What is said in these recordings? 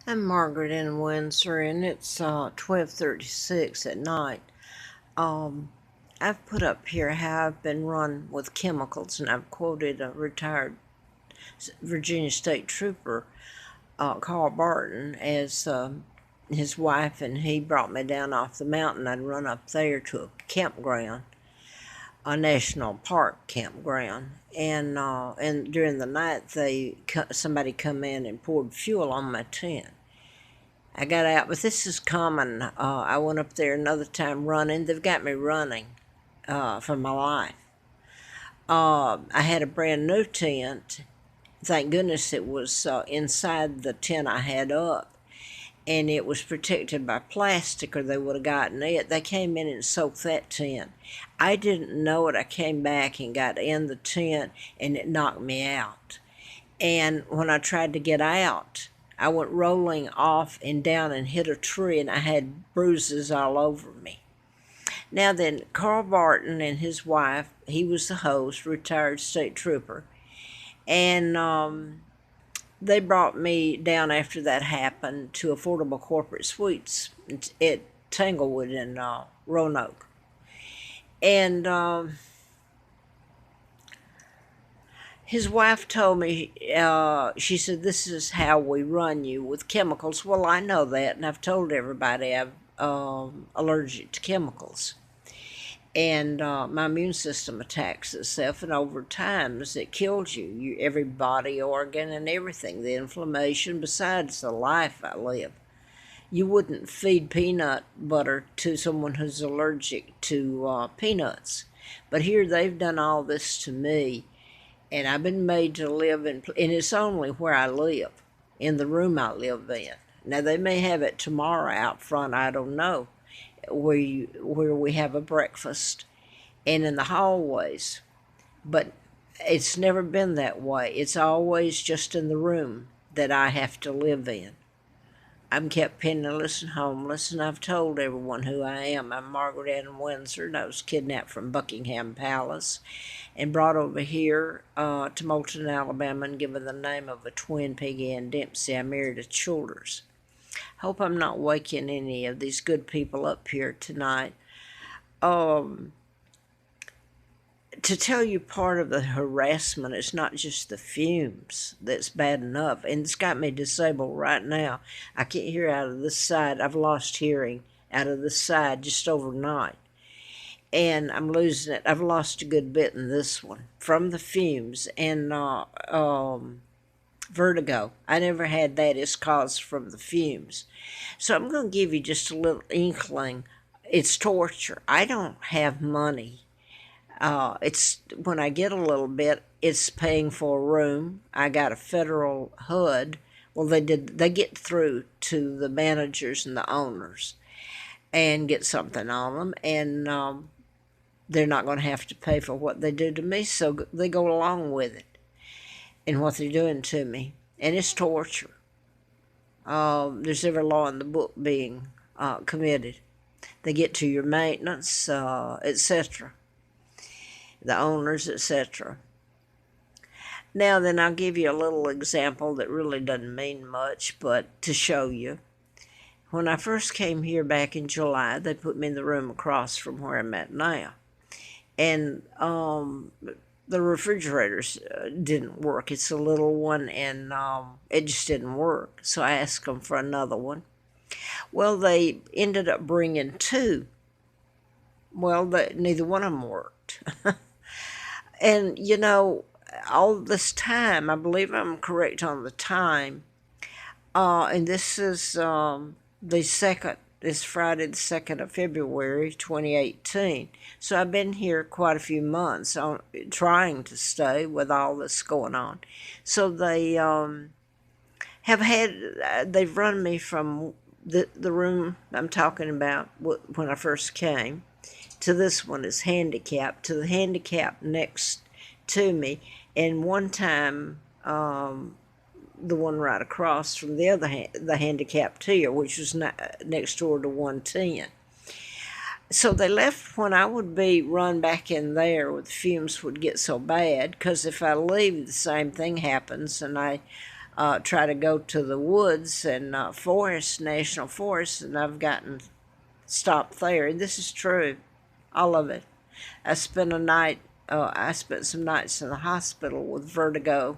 I'm Margaret in Windsor, and it's 12:36 at night. Um, I've put up here how I've been run with chemicals, and I've quoted a retired Virginia State Trooper, Carl Barton, as his wife and he brought me down off the mountain. I'd run up there to a campground, a national park campground, and during the night somebody come in and poured fuel on my tent. I got out, but this is common. I went up there another time running. They've got me running for my life. I had a brand new tent. Thank goodness it was inside the tent I had up, and it was protected by plastic, or they would have gotten it. They came in and soaked that tent. I didn't know it. I came back and got in the tent, and it knocked me out. And when I tried to get out, I went rolling off and down and hit a tree, and I had bruises all over me. Now then, Carl Barton and his wife, he was the host, retired state trooper, and they brought me down after that happened to Affordable Corporate Suites at Tanglewood in Roanoke. And his wife told me, she said, "This is how we run you with chemicals." Well, I know that, and I've told everybody I'm allergic to chemicals. And my immune system attacks itself, and over time, it kills you, every body organ and everything, the inflammation, besides the life I live. You wouldn't feed peanut butter to someone who's allergic to peanuts. But here they've done all this to me, and I've been made to live and it's only where I live, in the room I live in. Now they may have it tomorrow out front, I don't know, where we have a breakfast and in the hallways, but it's never been that way. It's always just in the room that I have to live in. I'm kept penniless and homeless, and I've told everyone who I am. I'm Margaret Ann Windsor, and I was kidnapped from Buckingham Palace and brought over here to Moulton, Alabama, and given the name of a twin, Peggy Ann Dempsey. I married a Childers. Hope I'm not waking any of these good people up here tonight. To tell you part of the harassment, it's not just the fumes that's bad enough, and it's got me disabled right now. I can't hear out of this side. I've lost hearing out of this side just overnight, and I'm losing it. I've lost a good bit in this one from the fumes and vertigo. I never had that. It's caused from the fumes. So I'm going to give you just a little inkling. It's torture. I don't have money. It's when I get a little bit, it's paying for a room. I got a federal HUD. Well, they get through to the managers and the owners and get something on them, and they're not going to have to pay for what they do to me, so they go along with it and what they're doing to me, and it's torture. There's every law in the book being committed. They get to your maintenance, etc., the owners, etc. Now then, I'll give you a little example that really doesn't mean much, but to show you. When I first came here back in July, they put me in the room across from where I'm at now. And the refrigerators didn't work. It's a little one, and it just didn't work. So I asked them for another one. Well, they ended up bringing two. Well, neither one of them worked. And, all this time, I believe I'm correct on the time, and this is it's Friday the 2nd of February, 2018. So I've been here quite a few months trying to stay with all this going on. So they've run me from the room I'm talking about when I first came to this one is handicapped, to the handicap next to me, and one time the one right across from the handicapped tier, which was next door to 110. So they left when I would be run back in there where the fumes would get so bad, because if I leave, the same thing happens, and I try to go to the woods and forest, national forest, and I've gotten stopped there. And this is true, all of it. I spent some nights in the hospital with vertigo,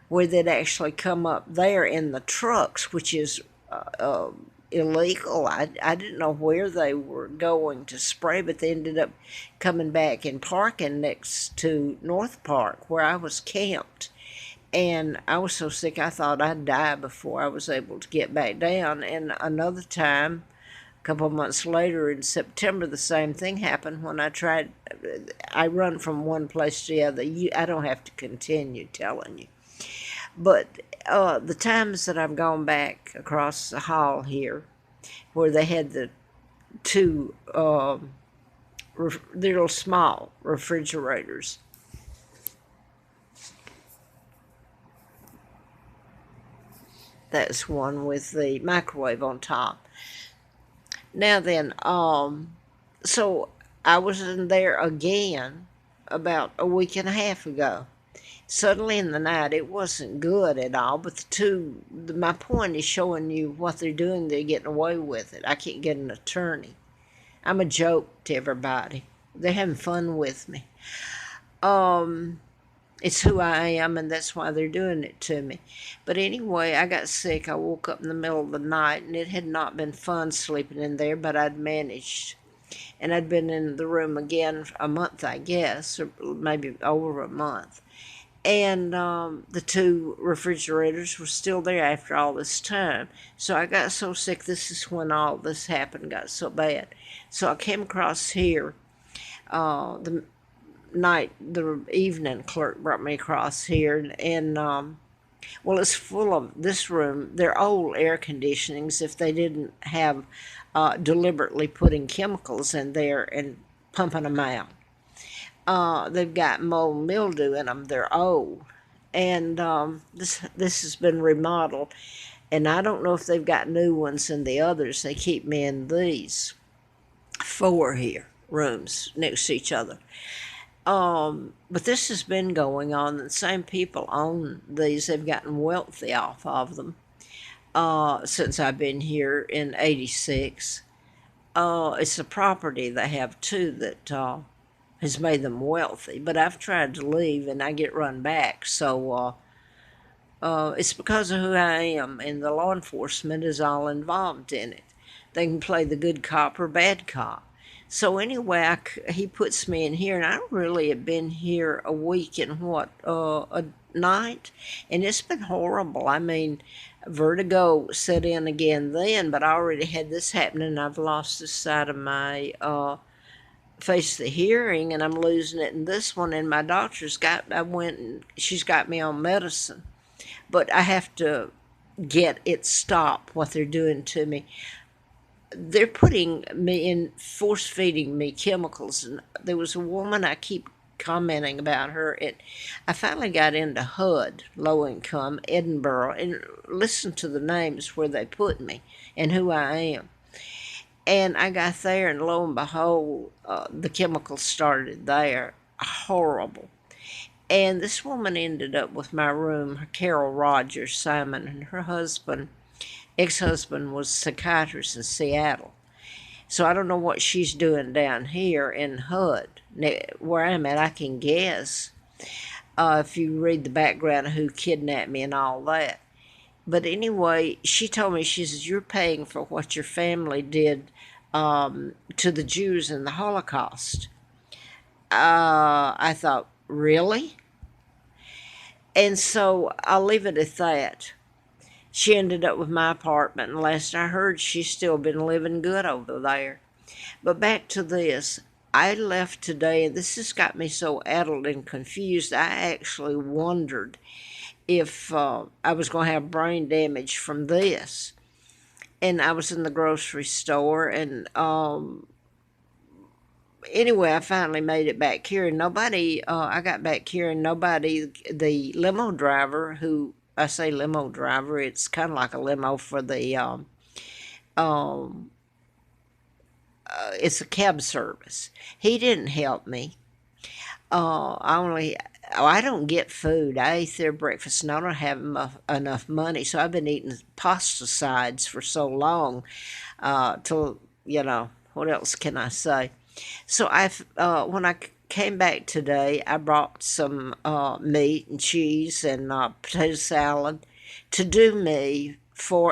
where they'd actually come up there in the trucks, which is illegal. I didn't know where they were going to spray, but they ended up coming back and parking next to North Park, where I was camped. And I was so sick I thought I'd die before I was able to get back down. And another time, a couple of months later in September, the same thing happened when I run from one place to the other. I don't have to continue telling you. But the times that I've gone back across the hall here, where they had the two little small refrigerators. That's one with the microwave on top. Now then, so I was in there again about a week and a half ago. Suddenly in the night, it wasn't good at all, but my point is showing you what they're doing. They're getting away with it. I can't get an attorney. I'm a joke to everybody. They're having fun with me. It's who I am, and that's why they're doing it to me. But anyway, I got sick. I woke up in the middle of the night, and it had not been fun sleeping in there, but I'd managed. And I'd been in the room again a month, I guess, or maybe over a month. And the two refrigerators were still there after all this time. So I got so sick. This is when all this happened, got so bad. So I came across here. The evening clerk brought me across here, and well, it's full of this room. They're old air conditionings. If they didn't have deliberately putting chemicals in there and pumping them out. They've got mold and mildew in them. They're old, and this has been remodeled. And I don't know if they've got new ones in the others. They keep me in these 4 here rooms next to each other. But this has been going on. The same people own these. They've gotten wealthy off of them since I've been here in '86. It's a property they have too that has made them wealthy. But I've tried to leave and I get run back. So it's because of who I am, and the law enforcement is all involved in it. They can play the good cop or bad cop. So anyway, he puts me in here, and I really have been here a week and a night, and it's been horrible. I mean, vertigo set in again then, but I already had this happening. I've lost this side of my face, the hearing, and I'm losing it in this one. And my doctor's she's got me on medicine, but I have to get it stopped. What they're doing to me. They're putting me in, force feeding me chemicals. And there was a woman, I keep commenting about her. I finally got into HUD, low income, Edinburgh, and listened to the names where they put me and who I am. And I got there, and lo and behold, the chemicals started there. Horrible. And this woman ended up with my room, Carol Rogers, Simon, and her ex-husband was a psychiatrist in Seattle. So I don't know what she's doing down here in HUD. Where I'm at, I can guess if you read the background of who kidnapped me and all that. But anyway, she told me, she says, you're paying for what your family did to the Jews in the Holocaust. I thought, really? And so I'll leave it at that. She ended up with my apartment, and last I heard, she's still been living good over there. But back to this. I left today, and this has got me so addled and confused, I actually wondered if I was going to have brain damage from this. And I was in the grocery store, and anyway, I finally made it back here, and I got back here, and the limo driver who, I say limo driver, it's kind of like a limo for the, it's a cab service. He didn't help me. oh, I don't get food. I ate their breakfast and I don't have enough money. So I've been eating pasta sides for so long till, what else can I say? So when I came back today, I brought some meat and cheese and potato salad to do me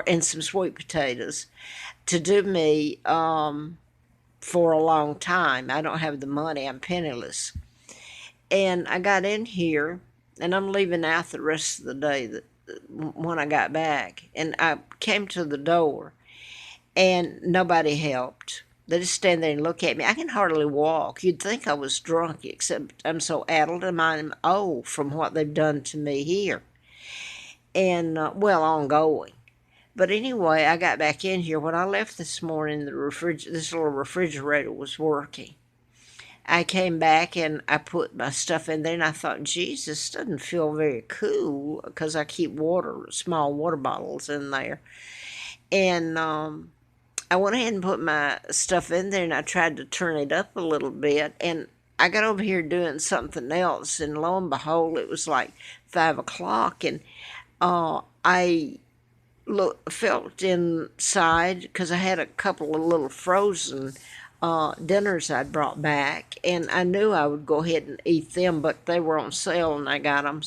and some sweet potatoes to do me for a long time. I don't have the money. I'm penniless. And I got in here, and I'm leaving out the rest of the day when I got back. And I came to the door, and nobody helped. They just stand there and look at me. I can hardly walk. You'd think I was drunk, except I'm so addled and I'm old from what they've done to me here. And, ongoing. But anyway, I got back in here. When I left this morning, this little refrigerator was working. I came back and I put my stuff in there, and I thought, Jesus, doesn't feel very cool because I keep small water bottles in there. And I went ahead and put my stuff in there, and I tried to turn it up a little bit, and I got over here doing something else, and lo and behold, it was like 5 o'clock, and I felt inside because I had a couple of little frozen dinners I'd brought back, and I knew I would go ahead and eat them, but they were on sale and I got them.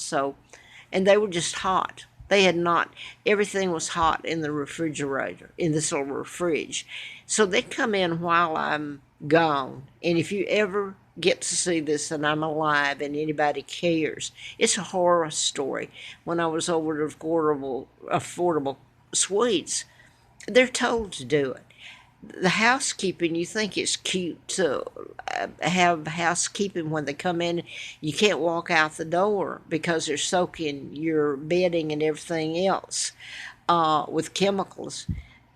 And they were just hot. They had not, everything was hot in the refrigerator, in this little fridge. So they come in while I'm gone. And if you ever get to see this and I'm alive and anybody cares, it's a horror story. When I was over at Affordable Sweets, they're told to do it. The housekeeping, you think it's cute to have housekeeping when they come in. You can't walk out the door because they're soaking your bedding and everything else with chemicals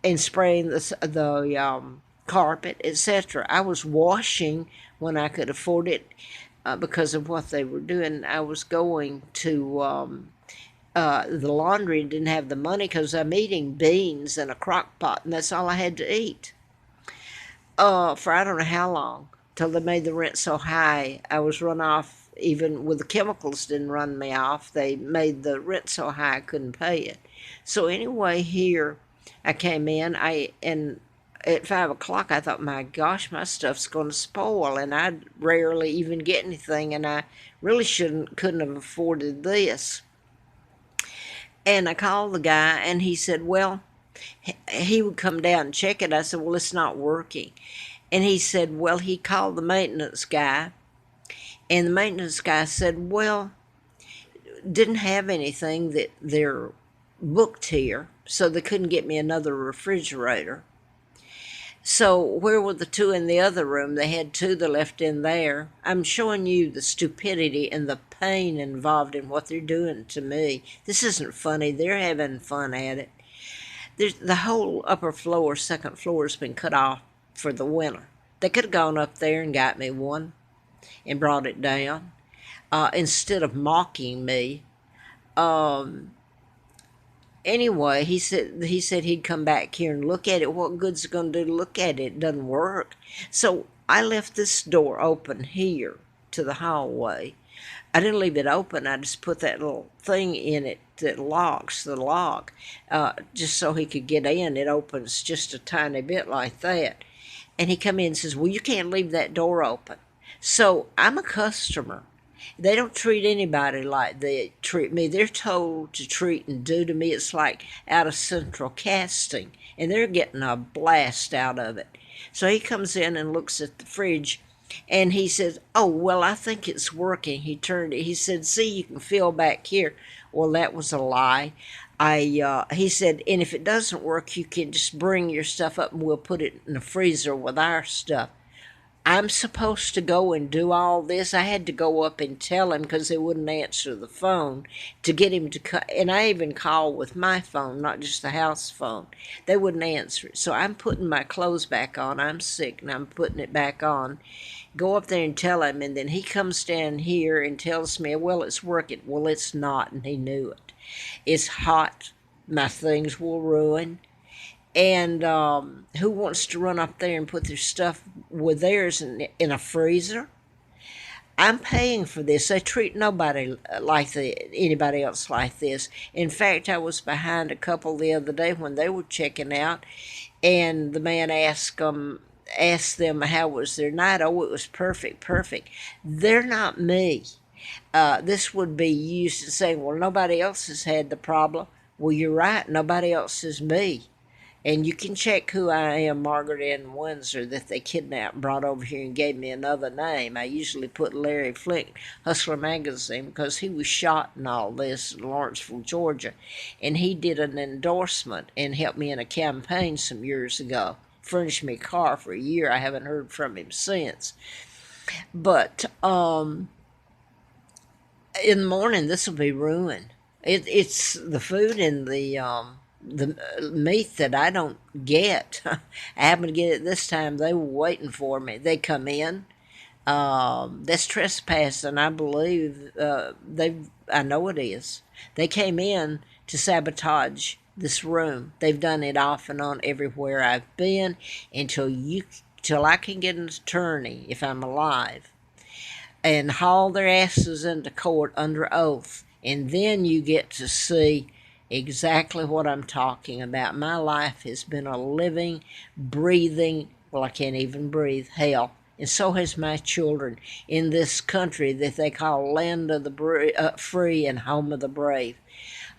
and spraying the carpet, etc. I was washing when I could afford it because of what they were doing. I was going to the laundry and didn't have the money because I'm eating beans in a crock pot, and that's all I had to eat. For I don't know how long, till they made the rent so high. I was run off, even with the chemicals didn't run me off. They made the rent so high I couldn't pay it. So anyway, here I came in, and at 5 o'clock I thought, my gosh, my stuff's going to spoil, and I rarely even get anything, and I really couldn't have afforded this. And I called the guy, and he said, well, he would come down and check it. I said, well, it's not working. And he said, well, he called the maintenance guy, and the maintenance guy said, well, didn't have anything that they're booked here, so they couldn't get me another refrigerator. So where were the two in the other room? They had two they left in there. I'm showing you the stupidity and the pain involved in what they're doing to me. This isn't funny. They're having fun at it. The whole upper floor, second floor, has been cut off for the winter. They could have gone up there and got me one and brought it down instead of mocking me. Anyway, he said he'd come back here and look at it. What good's it going to do to look at it? It doesn't work. So I left this door open here to the hallway. I didn't leave it open. I just put that little thing in it that locks the lock, just so he could get in. It opens just a tiny bit like that. And he come in and says, well, you can't leave that door open. So I'm a customer. They don't treat anybody like they treat me. They're told to treat and do to me. It's like out of central casting, and they're getting a blast out of it. So he comes in and looks at the fridge, and he says, oh, well, I think it's working. He turned it. He said, see, you can feel back here. Well, that was a lie. He said, and if it doesn't work, you can just bring your stuff up and we'll put it in the freezer with our stuff. I'm supposed to go and do all this. I had to go up and tell him because they wouldn't answer the phone to get him to cut. And I even called with my phone, not just the house phone. They wouldn't answer it. So I'm putting my clothes back on. I'm sick and I'm putting it back on. Go up there and tell him. And then he comes down here and tells me, well, it's working. Well, it's not. And he knew it. It's hot. My things will ruin. And who wants to run up there and put their stuff with theirs in a freezer? I'm paying for this. They treat nobody like anybody else like this. In fact, I was behind a couple the other day when they were checking out, and the man asked them how was their night. Oh, it was perfect, perfect. They're not me. This would be used to saying, well, nobody else has had the problem. Well, you're right. Nobody else is me. And you can check who I am, Margaret Ann Windsor, that they kidnapped and brought over here and gave me another name. I usually put Larry Flint, Hustler Magazine, because he was shot in all this in Lawrenceville, Georgia. And he did an endorsement and helped me in a campaign some years ago. Furnished me a car for a year. I haven't heard from him since. But in the morning, this will be ruined. It's the food and the meat that I don't get. I happened to get it this time. They were waiting for me. They come in. That's trespassing. I believe they. I know it is. They came in to sabotage this room. They've done it off and on everywhere I've been till I can get an attorney if I'm alive and haul their asses into court under oath. And then you get to see exactly what I'm talking about. My life has been a living, breathing, well, I can't even breathe, hell. And so has my children in this country that they call land of the free and home of the brave.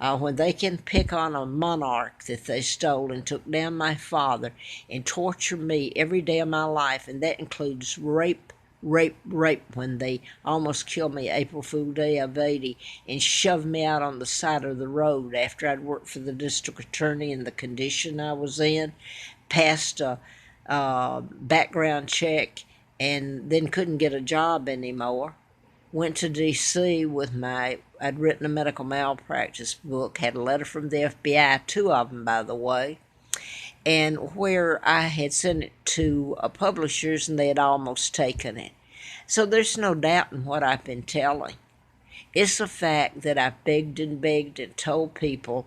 When they can pick on a monarch that they stole and took down my father and torture me every day of my life, and that includes rape, when they almost killed me April Fool Day of 80 and shoved me out on the side of the road after I'd worked for the district attorney in the condition I was in, passed a background check, and then couldn't get a job anymore. Went to D.C. with I'd written a medical malpractice book, had a letter from the FBI, 2 of them, by the way, and where I had sent it to publishers and they had almost taken it. So there's no doubt in what I've been telling. It's the fact that I begged and told people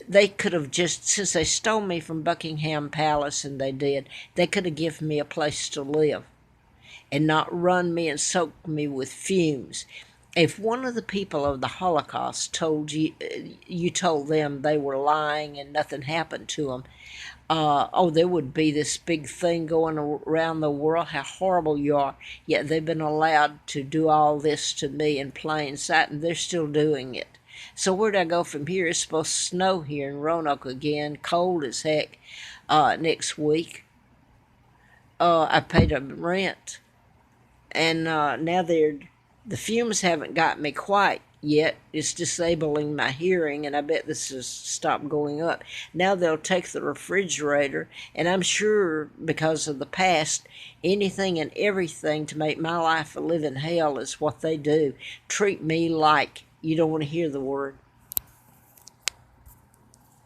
they could have just, since they stole me from Buckingham Palace, and they did, they could have given me a place to live and not run me and soak me with fumes. If one of the people of the Holocaust told you told them they were lying and nothing happened to them, there would be this big thing going around the world, how horrible you are. Yet they've been allowed to do all this to me in plain sight, and they're still doing it. So where'd I go from here? It's supposed to snow here in Roanoke again, cold as heck next week. I paid a rent, and now the fumes haven't got me quite yet. It's disabling my hearing, and I bet this has stopped going up. Now they'll take the refrigerator, and I'm sure because of the past, anything and everything to make my life a living hell is what they do. Treat me like, you don't want to hear the word,